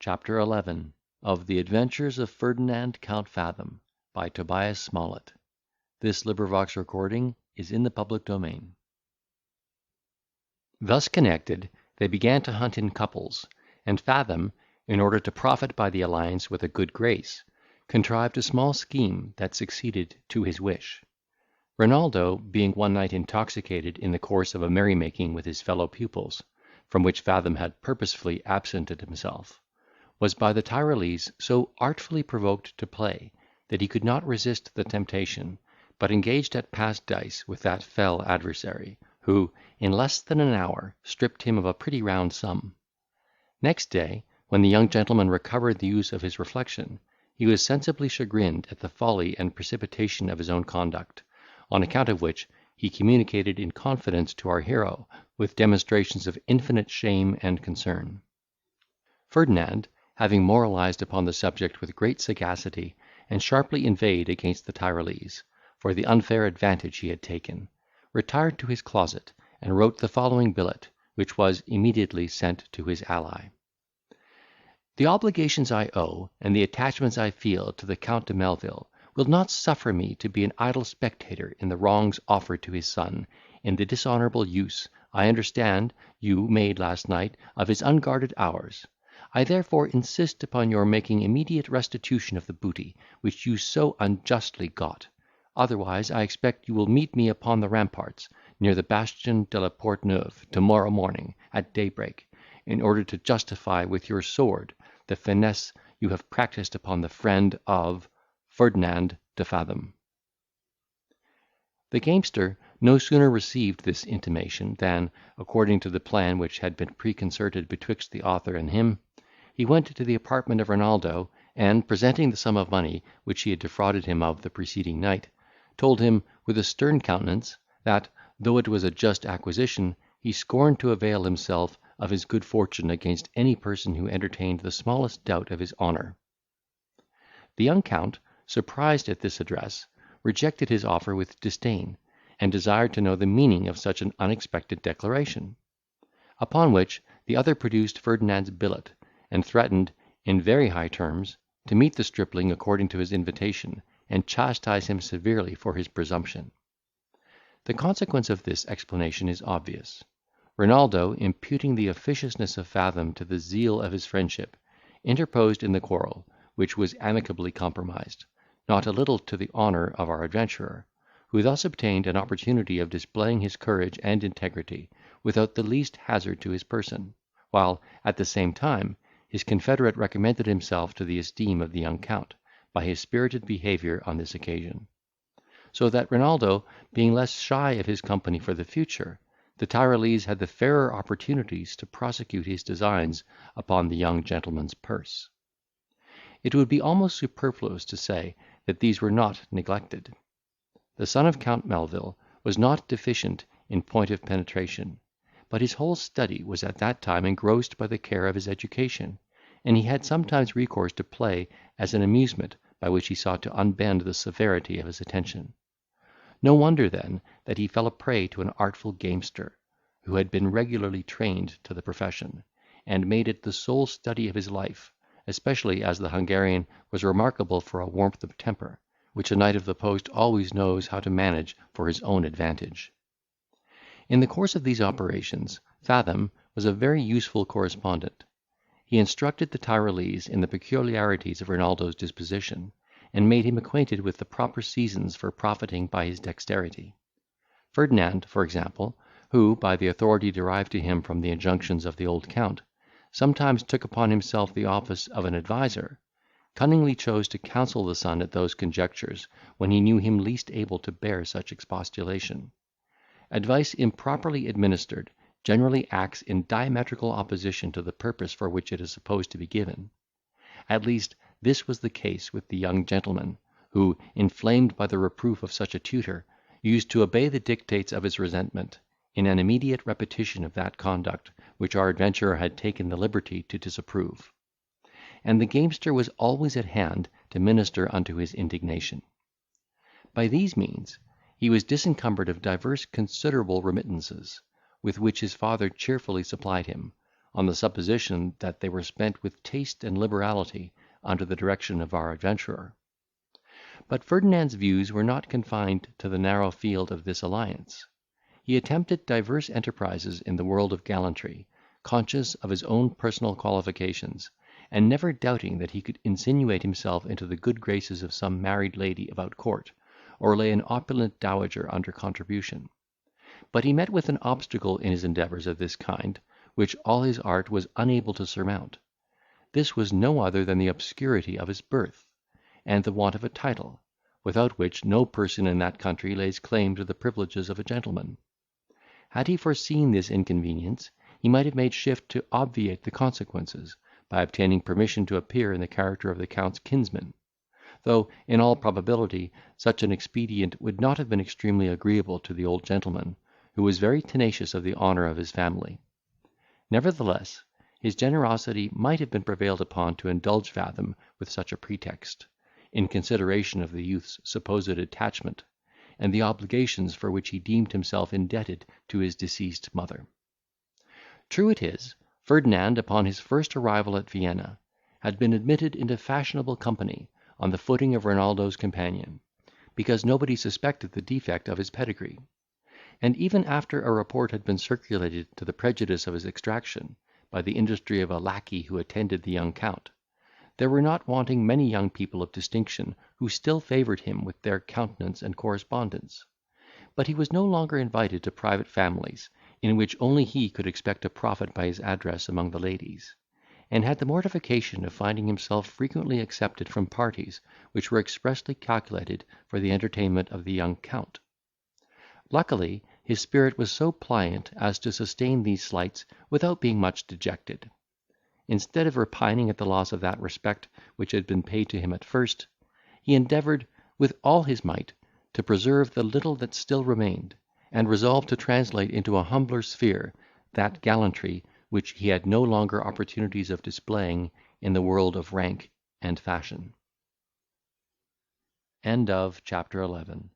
CHAPTER 11. Of the Adventures of Ferdinand Count Fathom, by Tobias Smollett. Recording in the public domain. Thus connected, they began to hunt in couples, and Fathom, in order to profit by the alliance with a good grace, contrived a small scheme that succeeded to his wish. Renaldo, being one night intoxicated in the course of a merrymaking with his fellow pupils, from which Fathom had purposely absented himself, was by the Tyrolese so artfully provoked to play, that he could not resist the temptation, but engaged at pass dice with that fell adversary, who, in less than an hour, stripped him of a pretty round sum. Next day, when the young gentleman recovered the use of his reflection, he was sensibly chagrined at the folly and precipitation of his own conduct, on account of which he communicated in confidence to our hero, with demonstrations of infinite shame and concern. Ferdinand, having moralised upon the subject with great sagacity, and sharply inveighed against the Tyrolese, for the unfair advantage he had taken, retired to his closet, and wrote the following billet, which was immediately sent to his ally. The obligations I owe, and the attachments I feel to the Count de Melvil, will not suffer me to be an idle spectator in the wrongs offered to his son, in the dishonourable use, I understand, you made last night of his unguarded hours. I therefore insist upon your making immediate restitution of the booty which you so unjustly got. Otherwise, I expect you will meet me upon the ramparts, near the Bastion de la Porte Neuve, to-morrow morning, at daybreak, in order to justify with your sword the finesse you have practised upon the friend of Ferdinand de Fathom. The gamester no sooner received this intimation, than, according to the plan which had been preconcerted betwixt the author and him, he went to the apartment of Renaldo, and, presenting the sum of money which he had defrauded him of the preceding night, told him, with a stern countenance, that, though it was a just acquisition, he scorned to avail himself of his good fortune against any person who entertained the smallest doubt of his honour. The young count, surprised at this address, rejected his offer with disdain, and desired to know the meaning of such an unexpected declaration. Upon which the other produced Ferdinand's billet, and threatened, in very high terms, to meet the stripling according to his invitation, and chastise him severely for his presumption. The consequence of this explanation is obvious. Renaldo, imputing the officiousness of Fathom to the zeal of his friendship, interposed in the quarrel, which was amicably compromised, not a little to the honour of our adventurer, who thus obtained an opportunity of displaying his courage and integrity without the least hazard to his person, while, at the same time, his confederate recommended himself to the esteem of the young count, by his spirited behaviour on this occasion. So that Renaldo, being less shy of his company for the future, the Tyrolese had the fairer opportunities to prosecute his designs upon the young gentleman's purse. It would be almost superfluous to say that these were not neglected. The son of Count Melvil was not deficient in point of penetration, but his whole study was at that time engrossed by the care of his education, and he had sometimes recourse to play as an amusement by which he sought to unbend the severity of his attention. No wonder, then, that he fell a prey to an artful gamester, who had been regularly trained to the profession, and made it the sole study of his life, especially as the Hungarian was remarkable for a warmth of temper, which a knight of the post always knows how to manage for his own advantage. In the course of these operations, Fathom was a very useful correspondent. He instructed the Tyrolese in the peculiarities of Renaldo's disposition, and made him acquainted with the proper seasons for profiting by his dexterity. Ferdinand, for example, who, by the authority derived to him from the injunctions of the old count, sometimes took upon himself the office of an adviser, cunningly chose to counsel the son at those conjunctures when he knew him least able to bear such expostulation. Advice improperly administered generally acts in diametrical opposition to the purpose for which it is supposed to be given. At least, this was the case with the young gentleman, who, inflamed by the reproof of such a tutor, used to obey the dictates of his resentment, in an immediate repetition of that conduct which our adventurer had taken the liberty to disapprove. And the gamester was always at hand to minister unto his indignation. By these means he was disencumbered of divers considerable remittances, with which his father cheerfully supplied him, on the supposition that they were spent with taste and liberality under the direction of our adventurer. But Ferdinand's views were not confined to the narrow field of this alliance. He attempted diverse enterprises in the world of gallantry, conscious of his own personal qualifications, and never doubting that he could insinuate himself into the good graces of some married lady about court, or lay an opulent dowager under contribution. But he met with an obstacle in his endeavours of this kind, which all his art was unable to surmount. This was no other than the obscurity of his birth, and the want of a title, without which no person in that country lays claim to the privileges of a gentleman. Had he foreseen this inconvenience, he might have made shift to obviate the consequences, by obtaining permission to appear in the character of the Count's kinsman; though, in all probability, such an expedient would not have been extremely agreeable to the old gentleman, who was very tenacious of the honour of his family. Nevertheless, his generosity might have been prevailed upon to indulge Fathom with such a pretext, in consideration of the youth's supposed attachment, and the obligations for which he deemed himself indebted to his deceased mother. True it is, Ferdinand, upon his first arrival at Vienna, had been admitted into fashionable company, on the footing of Renaldo's companion, because nobody suspected the defect of his pedigree; and even after a report had been circulated to the prejudice of his extraction, by the industry of a lacquey who attended the young Count, there were not wanting many young people of distinction who still favoured him with their countenance and correspondence. But he was no longer invited to private families, in which only he could expect a profit by his address among the ladies, and had the mortification of finding himself frequently accepted from parties which were expressly calculated for the entertainment of the young Count. Luckily, his spirit was so pliant as to sustain these slights without being much dejected. Instead of repining at the loss of that respect which had been paid to him at first, he endeavoured, with all his might, to preserve the little that still remained, and resolved to translate into a humbler sphere that gallantry which he had no longer opportunities of displaying in the world of rank and fashion. Chapter 11.